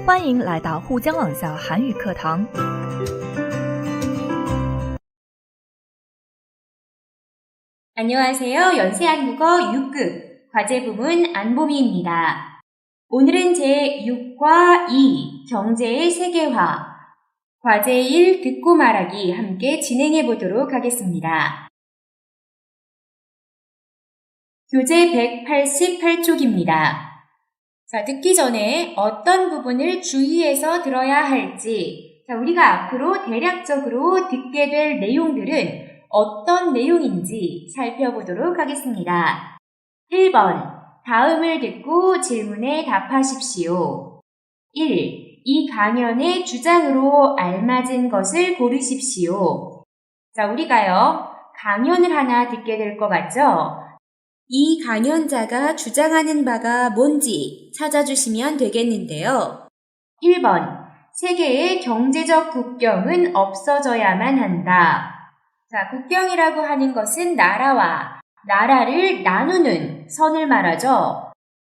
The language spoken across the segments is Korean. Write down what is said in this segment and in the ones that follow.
欢迎来到沪江网校韩语课堂。 안녕하세요. 연세한국어 6급 과제부문 안보미입니다. 오늘은 제6과 2 경제의 세계화 과제 1 듣고 말하기 함께 진행해 보도록 하겠습니다. 교재 188쪽입니다. 자, 듣기 전에 어떤 부분을 주의해서 들어야 할지, 자, 우리가 앞으로 대략적으로 듣게 될 내용들은 어떤 내용인지 살펴보도록 하겠습니다. 1번, 다음을 듣고 질문에 답하십시오. 1. 이 강연의 주장으로 알맞은 것을 고르십시오. 자, 우리가요, 강연을 하나 듣게 될 것 같죠? 이 강연자가 주장하는 바가 뭔지 찾아주시면 되겠는데요. 1번, 세계의 경제적 국경은 없어져야만 한다. 자, 국경이라고 하는 것은 나라와 나라를 나누는 선을 말하죠.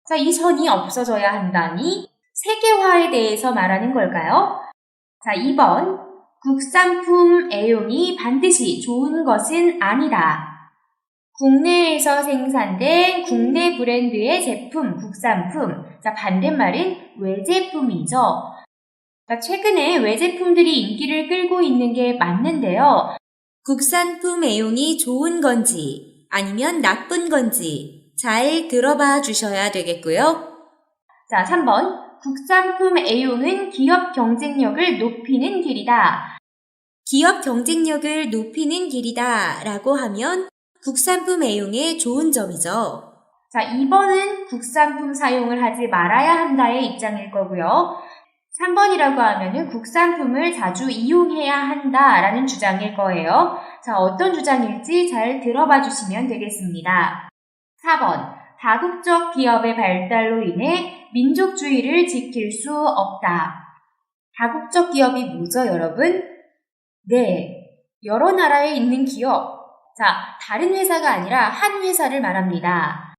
자, 이 선이 없어져야 한다니 세계화에 대해서 말하는 걸까요? 자, 2번, 국산품 애용이 반드시 좋은 것은 아니다. 국내에서 생산된 국내 브랜드의 제품, 국산품. 자, 반대말은 외제품이죠. 자, 최근에 외제품들이 인기를 끌고 있는 게 맞는데요. 국산품 애용이 좋은 건지 아니면 나쁜 건지 잘 들어봐 주셔야 되겠고요. 자, 3번. 국산품 애용은 기업 경쟁력을 높이는 길이다. 기업 경쟁력을 높이는 길이다 라고 하면 국산품 애용의 좋은 점이죠. 자, 2번은 국산품 사용을 하지 말아야 한다의 입장일 거고요. 3번이라고 하면은 국산품을 자주 이용해야 한다라는 주장일 거예요. 자, 어떤 주장일지 잘 들어봐 주시면 되겠습니다. 4번, 다국적 기업의 발달로 인해 민족주의를 지킬 수 없다. 다국적 기업이 뭐죠, 여러분? 네, 여러 나라에 있는 기업. 자, 다른 회사가 아니라 한 회사를 말합니다.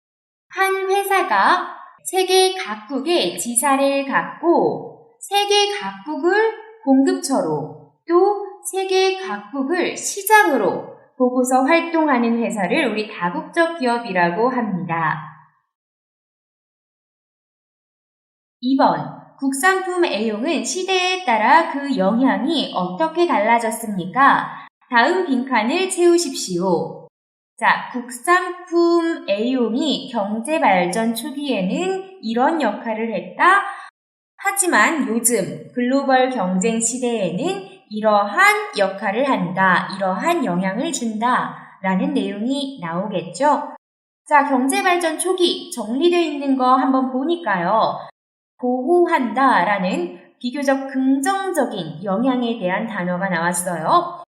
한 회사가 세계 각국의 지사를 갖고 세계 각국을 공급처로 또 세계 각국을 시장으로 보고서 활동하는 회사를 우리 다국적 기업이라고 합니다. 2번, 국산품 애용은 시대에 따라 그 영향이 어떻게 달라졌습니까? 다음 빈칸을 채우십시오. 자, 국산품 애용이 경제발전 초기에는 이런 역할을 했다. 하지만 요즘 글로벌 경쟁 시대에는 이러한 역할을 한다, 이러한 영향을 준다 라는 내용이 나오겠죠. 자, 경제발전 초기 정리되어 있는 거 한번 보니까요. 보호한다 라는 비교적 긍정적인 영향에 대한 단어가 나왔어요.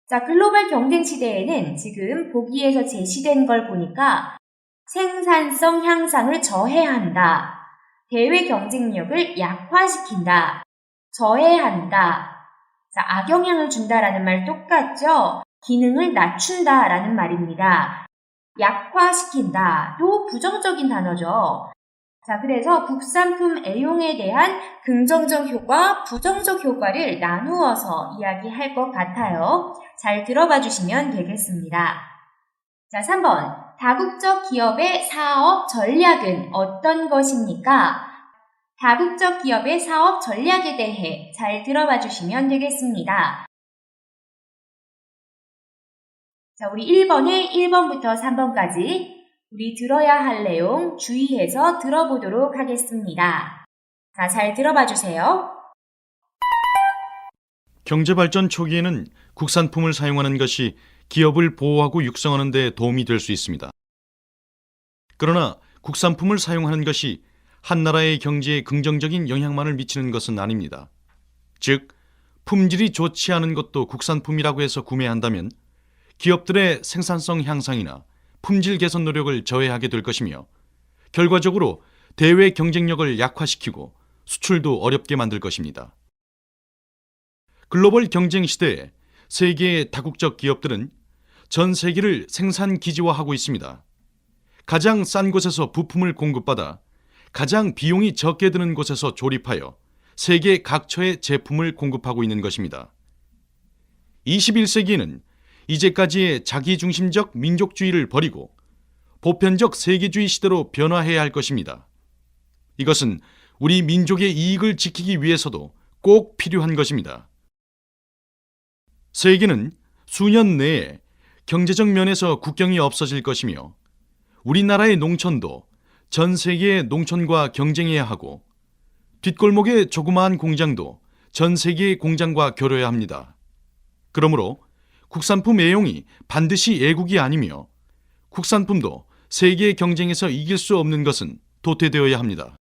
자, 글로벌 경쟁 시대에는 지금 보기에서 제시된 걸 보니까 생산성 향상을 저해한다. 대외 경쟁력을 약화시킨다. 저해한다. 자, 악영향을 준다라는 말 똑같죠? 기능을 낮춘다라는 말입니다. 약화시킨다. 또 부정적인 단어죠. 자, 그래서 국산품 애용에 대한 긍정적 효과, 부정적 효과를 나누어서 이야기할 것 같아요. 잘 들어봐 주시면 되겠습니다. 자, 3번. 다국적 기업의 사업 전략은 어떤 것입니까? 다국적 기업의 사업 전략에 대해 잘 들어봐 주시면 되겠습니다. 자, 우리 1번에 1번부터 3번까지 우리 들어야 할 내용 주의해서 들어보도록 하겠습니다. 자, 잘 들어봐 주세요. 경제발전 초기에는 국산품을 사용하는 것이 기업을 보호하고 육성하는 데 도움이 될 수 있습니다. 그러나 국산품을 사용하는 것이 한 나라의 경제에 긍정적인 영향만을 미치는 것은 아닙니다. 즉, 품질이 좋지 않은 것도 국산품이라고 해서 구매한다면 기업들의 생산성 향상이나 품질 개선 노력을 저해하게 될 것이며 결과적으로 대외 경쟁력을 약화시키고 수출도 어렵게 만들 것입니다. 글로벌 경쟁 시대에 세계의 다국적 기업들은 전 세계를 생산 기지화하고 있습니다. 가장 싼 곳에서 부품을 공급받아 가장 비용이 적게 드는 곳에서 조립하여 세계 각처에 제품을 공급하고 있는 것입니다. 21세기에는 이제까지의 자기중심적 민족주의를 버리고 보편적 세계주의 시대로 변화해야 할 것입니다. 이것은 우리 민족의 이익을 지키기 위해서도 꼭 필요한 것입니다. 세계는 수년 내에 경제적 면에서 국경이 없어질 것이며 우리나라의 농촌도 전 세계의 농촌과 경쟁해야 하고 뒷골목의 조그마한 공장도 전 세계의 공장과 겨뤄야 합니다. 그러므로 국산품 애용이 반드시 애국이 아니며 국산품도 세계의 경쟁에서 이길 수 없는 것은 도태되어야 합니다.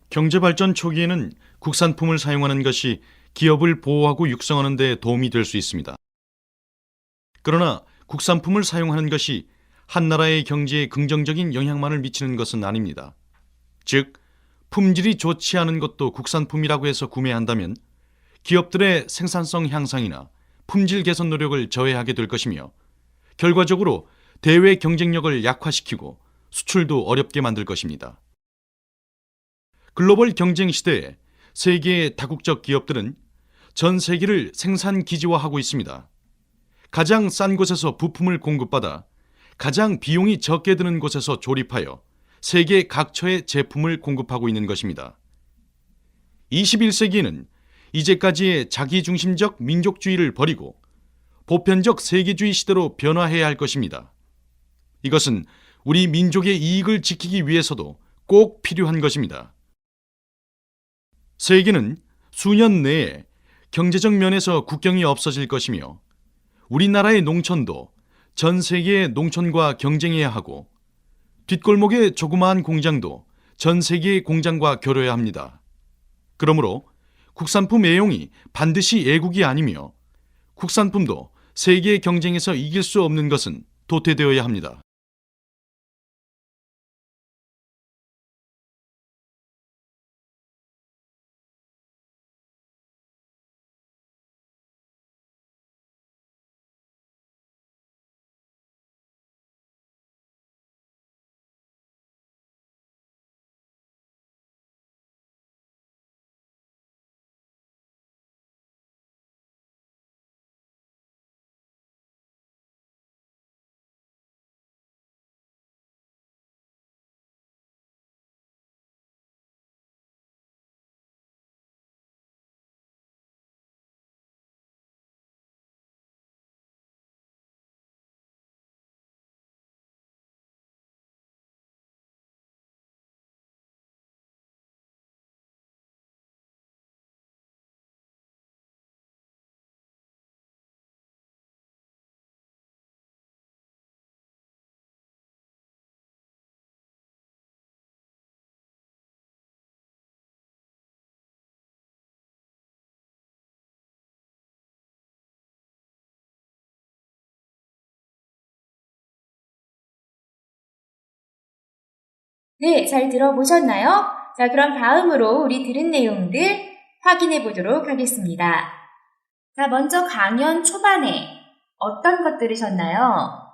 경제발전 초기에는 국산품을 사용하는 것이 기업을 보호하고 육성하는 데 도움이 될 수 있습니다. 그러나 국산품을 사용하는 것이 한 나라의 경제에 긍정적인 영향만을 미치는 것은 아닙니다. 즉, 품질이 좋지 않은 것도 국산품이라고 해서 구매한다면 기업들의 생산성 향상이나 품질 개선 노력을 저해하게 될 것이며 결과적으로 대외 경쟁력을 약화시키고 수출도 어렵게 만들 것입니다. 글로벌 경쟁 시대에 세계의 다국적 기업들은 전 세계를 생산 기지화하고 있습니다. 가장 싼 곳에서 부품을 공급받아 가장 비용이 적게 드는 곳에서 조립하여 세계 각처에 제품을 공급하고 있는 것입니다. 21세기에는 이제까지의 자기중심적 민족주의를 버리고 보편적 세계주의 시대로 변화해야 할 것입니다. 이것은 우리 민족의 이익을 지키기 위해서도 꼭 필요한 것입니다. 세계는 수년 내에 경제적 면에서 국경이 없어질 것이며 우리나라의 농촌도 전 세계의 농촌과 경쟁해야 하고 뒷골목의 조그마한 공장도 전 세계의 공장과 겨뤄야 합니다. 그러므로 국산품 애용이 반드시 애국이 아니며 국산품도 세계의 경쟁에서 이길 수 없는 것은 도태되어야 합니다. 네, 잘 들어보셨나요? 자, 그럼 다음으로 우리 들은 내용들 확인해 보도록 하겠습니다. 자, 먼저 강연 초반에 어떤 것 들으셨나요?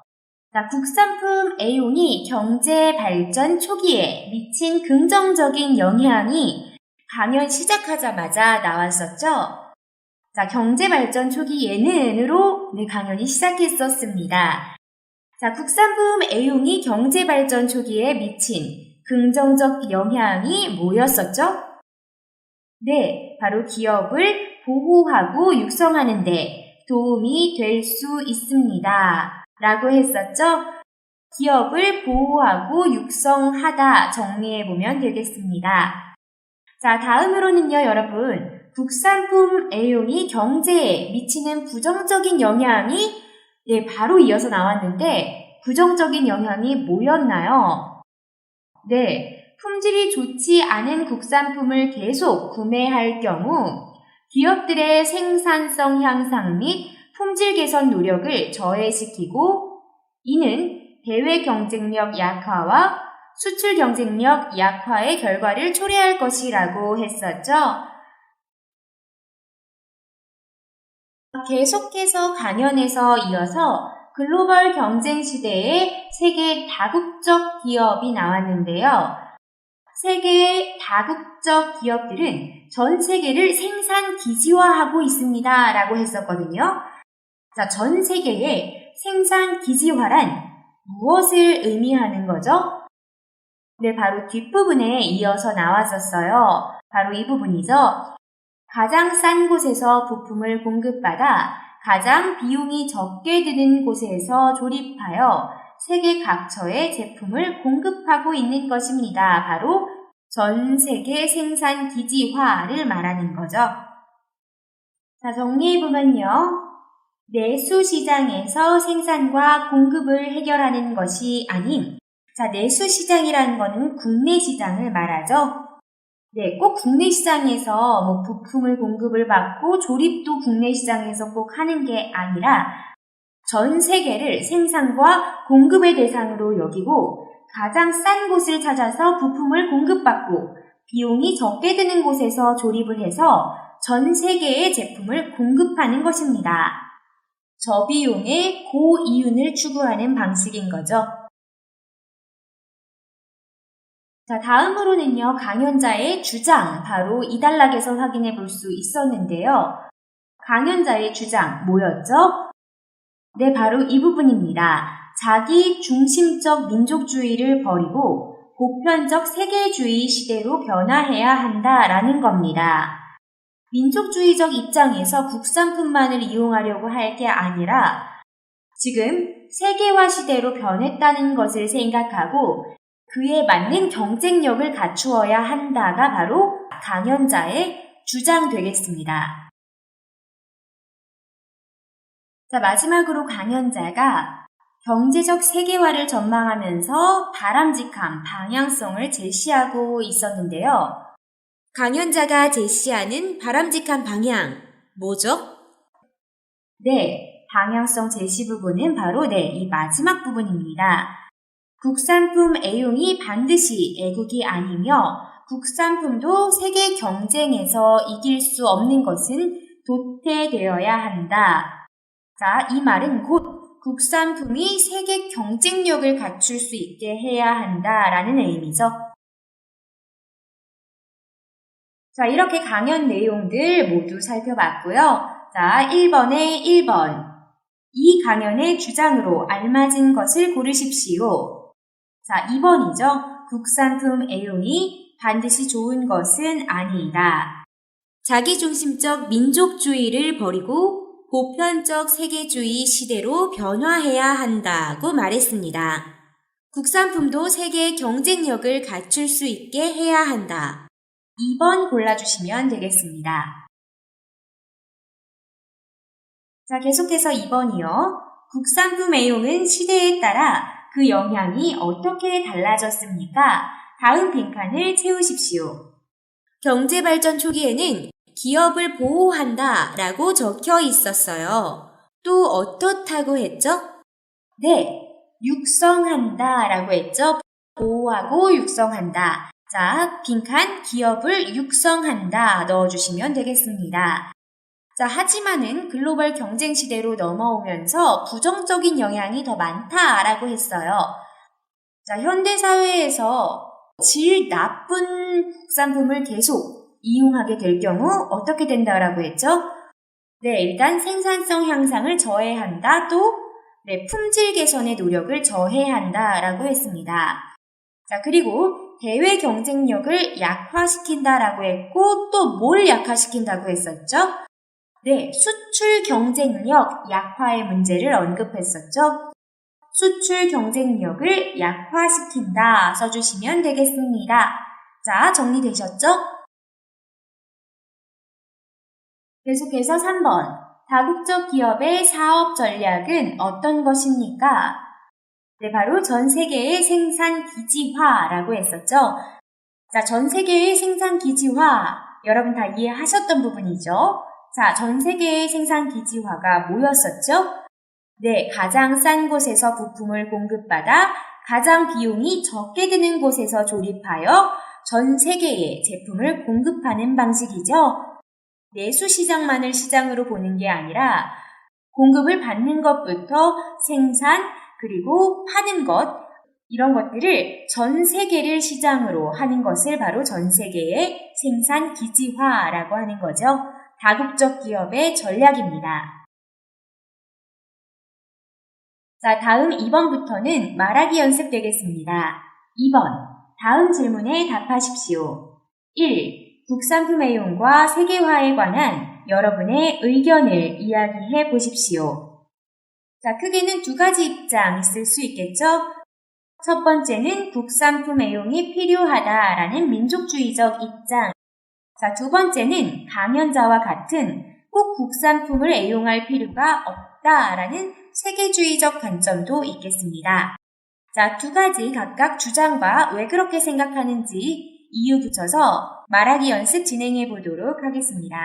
자, 국산품 애용이 경제 발전 초기에 미친 긍정적인 영향이 강연 시작하자마자 나왔었죠? 자, 경제 발전 초기에는으로 강연이 시작했었습니다. 자, 국산품 애용이 경제 발전 초기에 미친 긍정적 영향이 뭐였었죠? 네, 바로 기업을 보호하고 육성하는 데 도움이 될 수 있습니다. 라고 했었죠? 기업을 보호하고 육성하다 정리해보면 되겠습니다. 자, 다음으로는요, 여러분. 국산품 애용이 경제에 미치는 부정적인 영향이 바로 이어서 나왔는데 부정적인 영향이 뭐였나요? 네, 품질이 좋지 않은 국산품을 계속 구매할 경우 기업들의 생산성 향상 및 품질 개선 노력을 저해시키고 이는 대외 경쟁력 약화와 수출 경쟁력 약화의 결과를 초래할 것이라고 했었죠. 계속해서 강연에서 이어서 글로벌 경쟁 시대에 세계 다국적 기업이 나왔는데요. 세계의 다국적 기업들은 전 세계를 생산 기지화하고 있습니다. 라고 했었거든요. 자, 전 세계의 생산 기지화란 무엇을 의미하는 거죠? 네, 바로 뒷부분에 이어서 나왔었어요. 바로 이 부분이죠. 가장 싼 곳에서 부품을 공급받아 가장 비용이 적게 드는 곳에서 조립하여 세계 각처에 제품을 공급하고 있는 것입니다. 바로 전 세계 생산 기지화를 말하는 거죠. 자, 정리해보면요. 내수 시장에서 생산과 공급을 해결하는 것이 아닌, 자, 내수 시장이라는 거는 국내 시장을 말하죠. 네, 꼭 국내 시장에서 부품을 공급을 받고 조립도 국내 시장에서 꼭 하는 게 아니라 전 세계를 생산과 공급의 대상으로 여기고 가장 싼 곳을 찾아서 부품을 공급받고 비용이 적게 드는 곳에서 조립을 해서 전 세계의 제품을 공급하는 것입니다. 저비용의 고이윤을 추구하는 방식인 거죠. 자, 다음으로는요, 강연자의 주장, 바로 이 단락에서 확인해 볼 수 있었는데요. 강연자의 주장, 뭐였죠? 네, 바로 이 부분입니다. 자기 중심적 민족주의를 버리고 보편적 세계주의 시대로 변화해야 한다라는 겁니다. 민족주의적 입장에서 국산품만을 이용하려고 할 게 아니라 지금 세계화 시대로 변했다는 것을 생각하고 그에 맞는 경쟁력을 갖추어야 한다가 바로 강연자의 주장 되겠습니다. 자, 마지막으로 강연자가 경제적 세계화를 전망하면서 바람직한 방향성을 제시하고 있었는데요. 강연자가 제시하는 바람직한 방향, 뭐죠? 네, 방향성 제시 부분은 바로 이 마지막 부분입니다. 국산품 애용이 반드시 애국이 아니며 국산품도 세계 경쟁에서 이길 수 없는 것은 도태되어야 한다. 자, 이 말은 곧 국산품이 세계 경쟁력을 갖출 수 있게 해야 한다라는 의미죠. 자, 이렇게 강연 내용들 모두 살펴봤고요. 자, 1번에 1번. 이 강연의 주장으로 알맞은 것을 고르십시오. 자, 2번이죠. 국산품 애용이 반드시 좋은 것은 아니다. 자기중심적 민족주의를 버리고 보편적 세계주의 시대로 변화해야 한다고 말했습니다. 국산품도 세계 경쟁력을 갖출 수 있게 해야 한다. 2번 골라주시면 되겠습니다. 자, 계속해서 2번이요. 국산품 애용은 시대에 따라 그 영향이 어떻게 달라졌습니까? 다음 빈칸을 채우십시오. 경제발전 초기에는 기업을 보호한다 라고 적혀 있었어요. 또 어떻다고 했죠? 네, 육성한다 라고 했죠. 보호하고 육성한다. 자, 빈칸 기업을 육성한다 넣어주시면 되겠습니다. 자, 하지만은 글로벌 경쟁 시대로 넘어오면서 부정적인 영향이 더 많다라고 했어요. 자, 현대 사회에서 질 나쁜 국산품을 계속 이용하게 될 경우 어떻게 된다라고 했죠? 네, 일단 생산성 향상을 저해한다. 또 품질 개선의 노력을 저해한다라고 했습니다. 자, 그리고 대외 경쟁력을 약화시킨다라고 했고 또 뭘 약화시킨다고 했었죠? 네, 수출 경쟁력 약화의 문제를 언급했었죠. 수출 경쟁력을 약화시킨다 써주시면 되겠습니다. 자, 정리되셨죠? 계속해서 3번. 다국적 기업의 사업 전략은 어떤 것입니까? 네, 바로 전 세계의 생산 기지화라고 했었죠. 자, 전 세계의 생산 기지화, 여러분 다 이해하셨던 부분이죠? 자, 전 세계의 생산 기지화가 뭐였었죠? 네, 가장 싼 곳에서 부품을 공급받아 가장 비용이 적게 드는 곳에서 조립하여 전 세계에 제품을 공급하는 방식이죠. 내수시장만을 시장으로 보는 게 아니라 공급을 받는 것부터 생산, 그리고 파는 것, 이런 것들을 전 세계를 시장으로 하는 것을 바로 전 세계의 생산 기지화라고 하는 거죠. 다국적 기업의 전략입니다. 자, 다음 2번부터는 말하기 연습 되겠습니다. 2번, 다음 질문에 답하십시오. 1. 국산품 애용과 세계화에 관한 여러분의 의견을 이야기해 보십시오. 자, 크게는 두 가지 입장 있을 수 있겠죠? 첫 번째는 국산품 애용이 필요하다라는 민족주의적 입장. 자, 두 번째는 강연자와 같은 꼭 국산품을 애용할 필요가 없다라는 세계주의적 관점도 있겠습니다. 자, 두 가지 각각 주장과 왜 그렇게 생각하는지 이유 붙여서 말하기 연습 진행해 보도록 하겠습니다.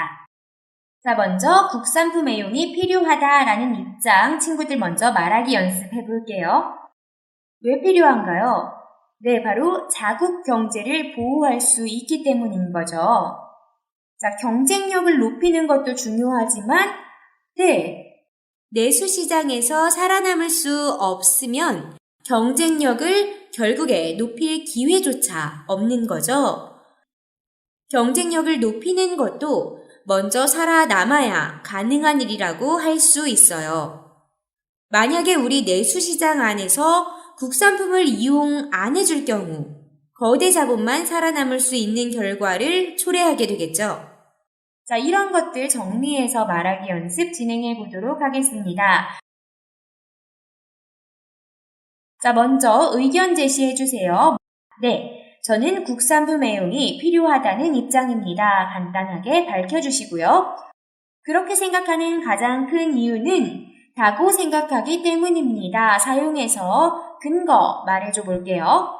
자, 먼저 국산품 애용이 필요하다라는 입장 친구들 먼저 말하기 연습해 볼게요. 왜 필요한가요? 네, 바로 자국 경제를 보호할 수 있기 때문인 거죠. 자, 경쟁력을 높이는 것도 중요하지만 내수 시장에서 살아남을 수 없으면 경쟁력을 결국에 높일 기회조차 없는 거죠. 경쟁력을 높이는 것도 먼저 살아남아야 가능한 일이라고 할 수 있어요. 만약에 우리 내수시장 안에서 국산품을 이용 안 해줄 경우 거대 자본만 살아남을 수 있는 결과를 초래하게 되겠죠. 자, 이런 것들 정리해서 말하기 연습 진행해 보도록 하겠습니다. 자, 먼저 의견 제시해 주세요. 네, 저는 국산품 애용이 필요하다는 입장입니다. 간단하게 밝혀주시고요. 그렇게 생각하는 가장 큰 이유는 다고 생각하기 때문입니다. 사용해서 근거 말해줘 볼게요.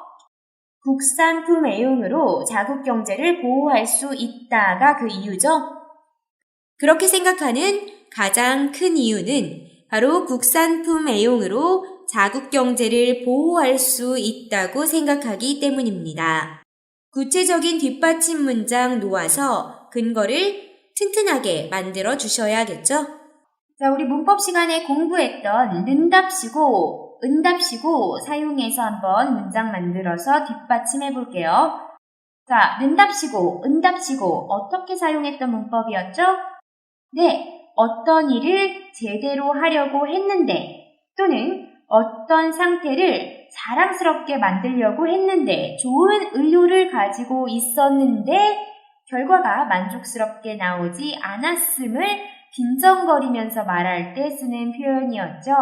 국산품 애용으로 자국 경제를 보호할 수 있다가 그 이유죠. 그렇게 생각하는 가장 큰 이유는 바로 국산품 애용으로 자국 경제를 보호할 수 있다고 생각하기 때문입니다. 구체적인 뒷받침 문장 놓아서 근거를 튼튼하게 만들어 주셔야겠죠? 자, 우리 문법 시간에 공부했던 는답시고, 은답시고 사용해서 한번 문장 만들어서 뒷받침해 볼게요. 자, 는답시고, 은답시고 어떻게 사용했던 문법이었죠? 네, 어떤 일을 제대로 하려고 했는데 또는 어떤 상태를 자랑스럽게 만들려고 했는데 좋은 의도를 가지고 있었는데 결과가 만족스럽게 나오지 않았음을 빈정거리면서 말할 때 쓰는 표현이었죠.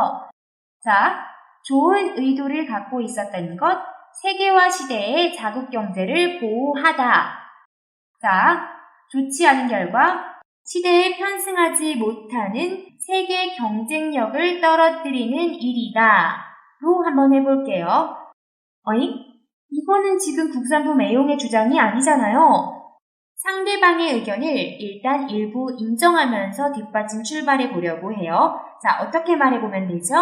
자, 좋은 의도를 갖고 있었던 것, 세계화 시대의 자국 경제를 보호하다. 자, 좋지 않은 결과, 시대에 편승하지 못하는 세계 경쟁력을 떨어뜨리는 일이다. 로 한번 해볼게요. 이거는 지금 국산품 애용의 주장이 아니잖아요. 상대방의 의견을 일단 일부 인정하면서 뒷받침 출발해 보려고 해요. 자, 어떻게 말해보면 되죠?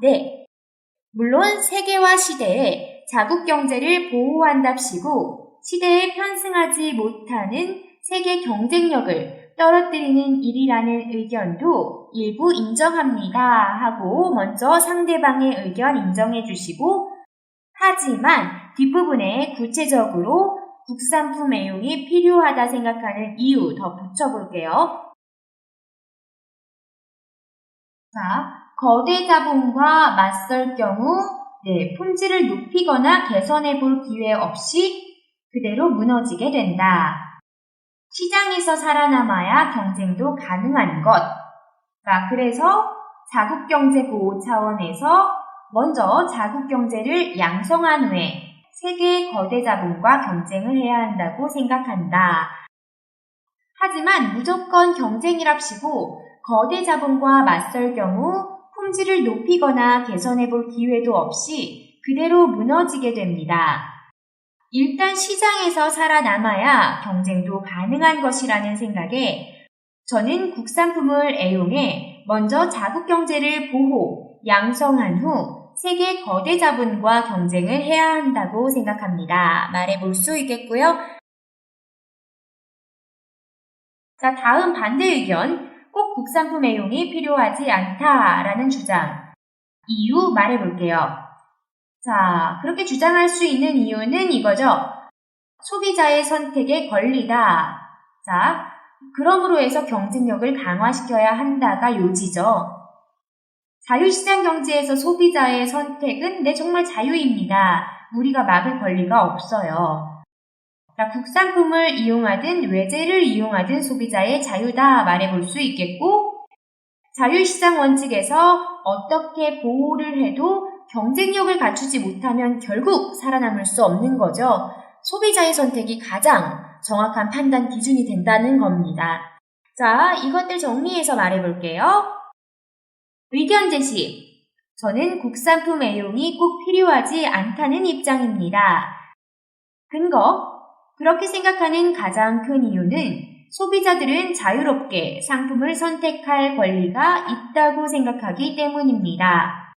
네, 물론 세계화 시대에 자국 경제를 보호한답시고 시대에 편승하지 못하는 세계 경쟁력을 떨어뜨리는 일이라는 의견도 일부 인정합니다 하고 먼저 상대방의 의견 인정해 주시고 하지만 뒷부분에 구체적으로 국산품 애용이 필요하다 생각하는 이유 더 붙여볼게요. 자, 거대 자본과 맞설 경우 품질을 높이거나 개선해 볼 기회 없이 그대로 무너지게 된다. 시장에서 살아남아야 경쟁도 가능한 것. 자, 그래서 자국경제 보호 차원에서 먼저 자국경제를 양성한 후에 세계 거대 자본과 경쟁을 해야 한다고 생각한다. 하지만 무조건 경쟁이랍시고 거대 자본과 맞설 경우 품질을 높이거나 개선해 볼 기회도 없이 그대로 무너지게 됩니다. 일단 시장에서 살아남아야 경쟁도 가능한 것이라는 생각에 저는 국산품을 애용해 먼저 자국 경제를 보호, 양성한 후 세계 거대 자본과 경쟁을 해야 한다고 생각합니다. 말해볼 수 있겠고요. 자, 다음 반대 의견. 꼭 국산품 애용이 필요하지 않다라는 주장. 이유 말해볼게요. 자, 그렇게 주장할 수 있는 이유는 이거죠. 소비자의 선택의 권리다. 자, 그러므로 해서 경쟁력을 강화시켜야 한다가 요지죠. 자유시장 경제에서 소비자의 선택은 정말 자유입니다. 우리가 막을 권리가 없어요. 자, 국산품을 이용하든 외제를 이용하든 소비자의 자유다 말해볼 수 있겠고 자유시장 원칙에서 어떻게 보호를 해도 경쟁력을 갖추지 못하면 결국 살아남을 수 없는 거죠. 소비자의 선택이 가장 정확한 판단 기준이 된다는 겁니다. 자, 이것들 정리해서 말해볼게요. 의견 제시. 저는 국산품 애용이 꼭 필요하지 않다는 입장입니다. 근거. 그렇게 생각하는 가장 큰 이유는 소비자들은 자유롭게 상품을 선택할 권리가 있다고 생각하기 때문입니다.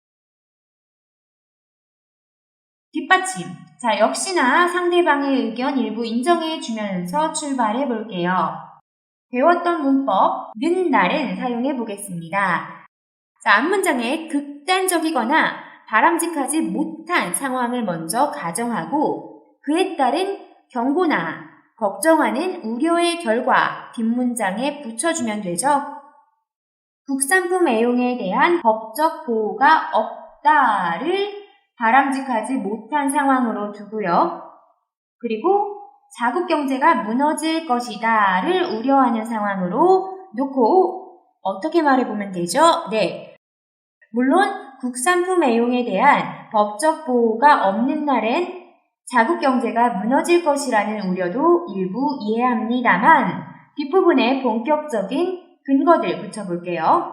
뒷받침. 자, 역시나 상대방의 의견 일부 인정해 주면서 출발해 볼게요. 배웠던 문법, 는 날은 사용해 보겠습니다. 자, 앞문장에 극단적이거나 바람직하지 못한 상황을 먼저 가정하고 그에 따른 경고나 걱정하는 우려의 결과 뒷문장에 붙여주면 되죠. 국산품 애용에 대한 법적 보호가 없다를 바람직하지 못한 상황으로 두고요. 그리고 자국 경제가 무너질 것이다를 우려하는 상황으로 놓고 어떻게 말해보면 되죠? 네. 물론 국산품 애용에 대한 법적 보호가 없는 날엔 자국 경제가 무너질 것이라는 우려도 일부 이해합니다만 뒷부분에 본격적인 근거들 붙여볼게요.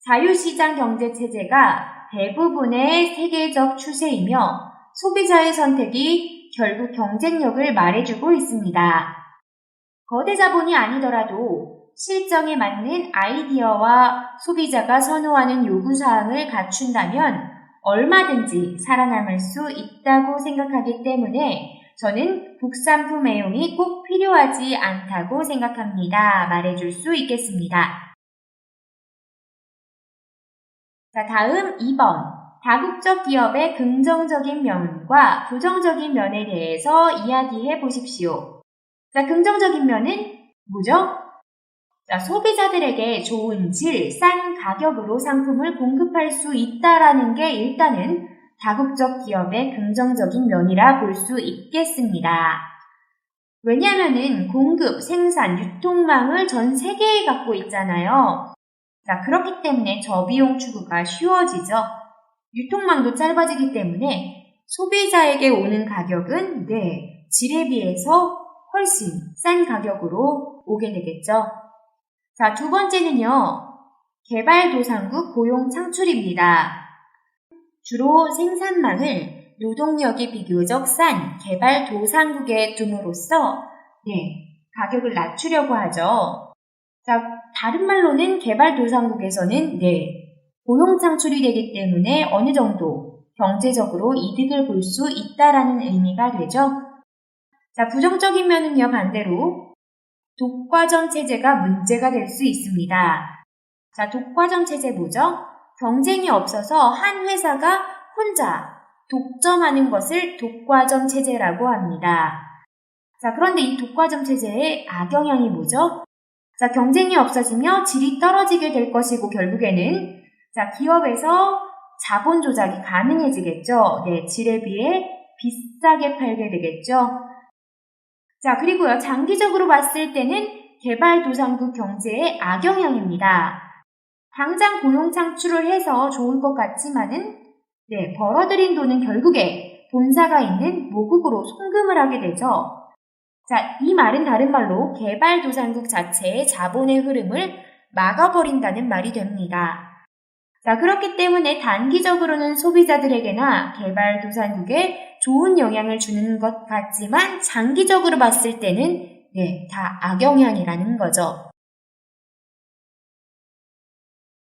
자유시장 경제 체제가 대부분의 세계적 추세이며 소비자의 선택이 결국 경쟁력을 말해주고 있습니다. 거대 자본이 아니더라도 실정에 맞는 아이디어와 소비자가 선호하는 요구사항을 갖춘다면 얼마든지 살아남을 수 있다고 생각하기 때문에 저는 국산품 애용이 꼭 필요하지 않다고 생각합니다. 말해줄 수 있겠습니다. 자, 다음 2번. 다국적 기업의 긍정적인 면과 부정적인 면에 대해서 이야기해 보십시오. 자, 긍정적인 면은 뭐죠? 자, 소비자들에게 좋은 질, 싼 가격으로 상품을 공급할 수 있다라는 게 일단은 다국적 기업의 긍정적인 면이라 볼 수 있겠습니다. 왜냐하면은 공급, 생산, 유통망을 전 세계에 갖고 있잖아요. 자, 그렇기 때문에 저비용 추구가 쉬워지죠. 유통망도 짧아지기 때문에 소비자에게 오는 가격은 질에 비해서 훨씬 싼 가격으로 오게 되겠죠. 자, 두 번째는요. 개발도상국 고용 창출입니다. 주로 생산망을 노동력이 비교적 싼 개발도상국에 둠으로써 가격을 낮추려고 하죠. 자, 다른 말로는 개발도상국에서는 고용 창출이 되기 때문에 어느 정도 경제적으로 이득을 볼 수 있다라는 의미가 되죠. 자, 부정적인 면은요, 반대로 독과점 체제가 문제가 될 수 있습니다. 자, 독과점 체제 뭐죠? 경쟁이 없어서 한 회사가 혼자 독점하는 것을 독과점 체제라고 합니다. 자, 그런데 이 독과점 체제의 악영향이 뭐죠? 자, 경쟁이 없어지며 질이 떨어지게 될 것이고 결국에는 자, 기업에서 자본 조작이 가능해지겠죠. 네, 질에 비해 비싸게 팔게 되겠죠. 자, 그리고요, 장기적으로 봤을 때는 개발도상국 경제의 악영향입니다. 당장 고용 창출을 해서 좋을 것 같지만은, 네, 벌어들인 돈은 결국에 본사가 있는 모국으로 송금을 하게 되죠. 자, 이 말은 다른 말로 개발도상국 자체의 자본의 흐름을 막아버린다는 말이 됩니다. 자, 그렇기 때문에 단기적으로는 소비자들에게나 개발도상국에 좋은 영향을 주는 것 같지만 장기적으로 봤을 때는 네, 다 악영향이라는 거죠.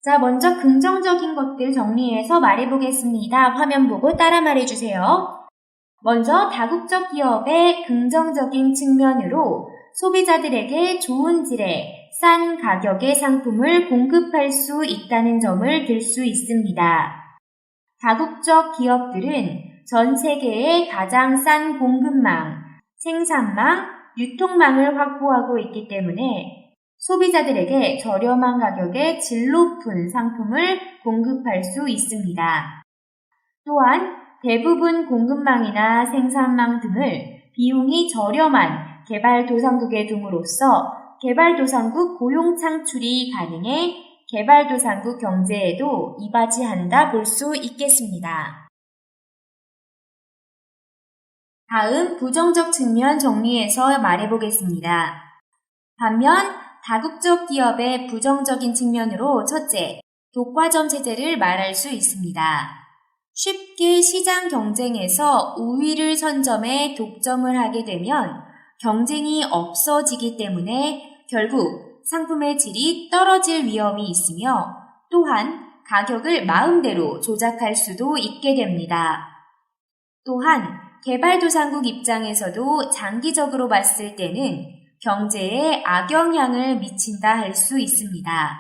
자, 먼저 긍정적인 것들 정리해서 말해보겠습니다. 화면 보고 따라 말해주세요. 먼저 다국적 기업의 긍정적인 측면으로 소비자들에게 좋은 질의 싼 가격의 상품을 공급할 수 있다는 점을 들 수 있습니다. 다국적 기업들은 전 세계의 가장 싼 공급망, 생산망, 유통망을 확보하고 있기 때문에 소비자들에게 저렴한 가격에 질 높은 상품을 공급할 수 있습니다. 또한 대부분 공급망이나 생산망 등을 비용이 저렴한 개발도상국에 둠으로써 개발도상국 고용 창출이 가능해 개발도상국 경제에도 이바지한다 볼 수 있겠습니다. 다음 부정적 측면 정리해서 말해보겠습니다. 반면 다국적 기업의 부정적인 측면으로 첫째, 독과점 체제를 말할 수 있습니다. 쉽게 시장 경쟁에서 우위를 선점해 독점을 하게 되면 경쟁이 없어지기 때문에 결국 상품의 질이 떨어질 위험이 있으며 또한 가격을 마음대로 조작할 수도 있게 됩니다. 또한 개발도상국 입장에서도 장기적으로 봤을 때는 경제에 악영향을 미친다 할 수 있습니다.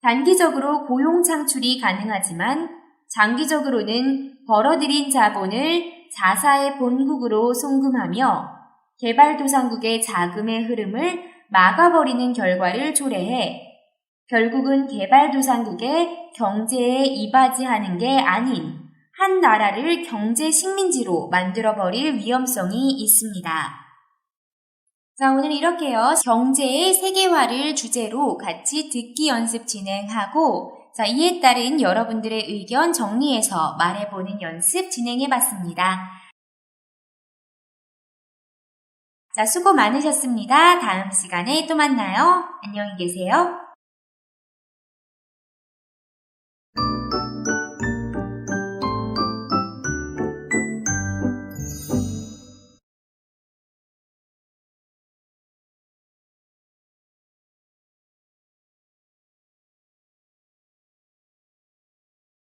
단기적으로 고용 창출이 가능하지만 장기적으로는 벌어들인 자본을 자사의 본국으로 송금하며 개발도상국의 자금의 흐름을 막아버리는 결과를 초래해 결국은 개발도상국의 경제에 이바지하는 게 아닌 한 나라를 경제 식민지로 만들어버릴 위험성이 있습니다. 자, 오늘 이렇게요. 경제의 세계화를 주제로 같이 듣기 연습 진행하고 자, 이에 따른 여러분들의 의견 정리해서 말해보는 연습 진행해봤습니다. 자, 수고 많으셨습니다. 다음 시간에 또 만나요. 안녕히 계세요.